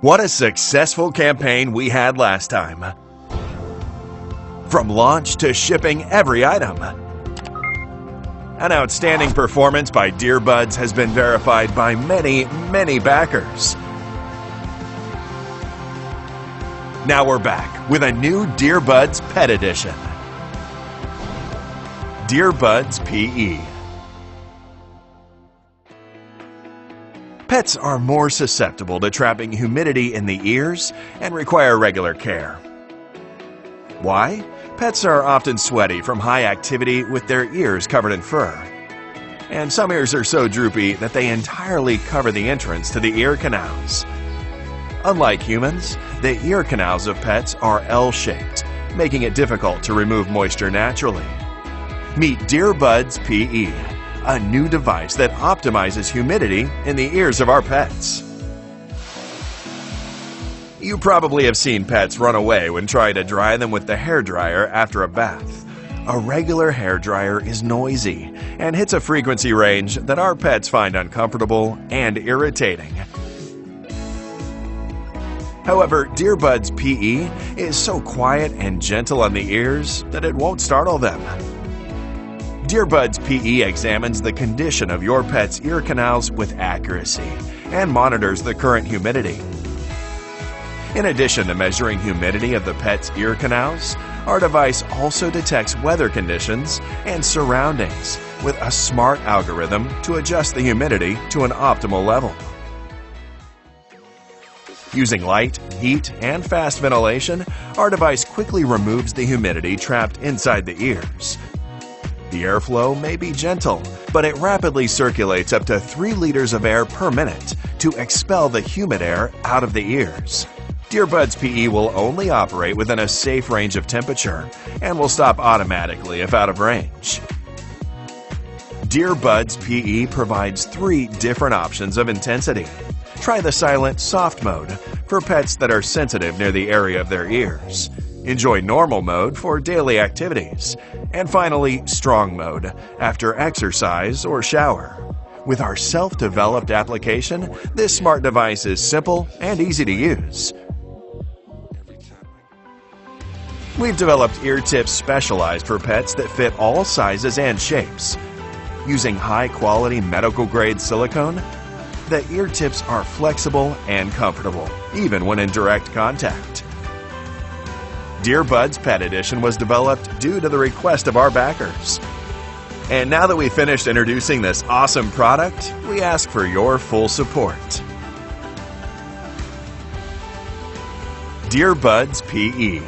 What a successful campaign we had last time. From launch to shipping every item. An outstanding performance by DearBuds has been verified by many, many backers. Now we're back with a new DearBuds Pet Edition. DearBuds PE. Pets are more susceptible to trapping humidity in the ears and require regular care. Why? Pets are often sweaty from high activity with their ears covered in fur. And some ears are so droopy that they entirely cover the entrance to the ear canals. Unlike humans, the ear canals of pets are L-shaped, making it difficult to remove moisture naturally. Meet DearBuds PE, a new device that optimizes humidity in the ears of our pets. You probably have seen pets run away when trying to dry them with the hairdryer after a bath. A regular hairdryer is noisy and hits a frequency range that our pets find uncomfortable and irritating. However, DearBuds PE is so quiet and gentle on the ears that it won't startle them. DearBuds PE examines the condition of your pet's ear canals with accuracy and monitors the current humidity. In addition to measuring humidity of the pet's ear canals, our device also detects weather conditions and surroundings with a smart algorithm to adjust the humidity to an optimal level. Using light, heat, and fast ventilation, our device quickly removes the humidity trapped inside the ears. The airflow may be gentle, but it rapidly circulates up to 3 liters of air per minute to expel the humid air out of the ears. DearBuds PE will only operate within a safe range of temperature and will stop automatically if out of range. DearBuds PE provides 3 different options of intensity. Try the silent soft mode for pets that are sensitive near the area of their ears. Enjoy normal mode for daily activities. And finally, strong mode after exercise or shower. With our self-developed application, this smart device is simple and easy to use. We've developed ear tips specialized for pets that fit all sizes and shapes. Using high-quality medical-grade silicone, the ear tips are flexible and comfortable, even when in direct contact. DearBuds Pet Edition was developed due to the request of our backers. And now that we've finished introducing this awesome product, we ask for your full support. DearBuds PE.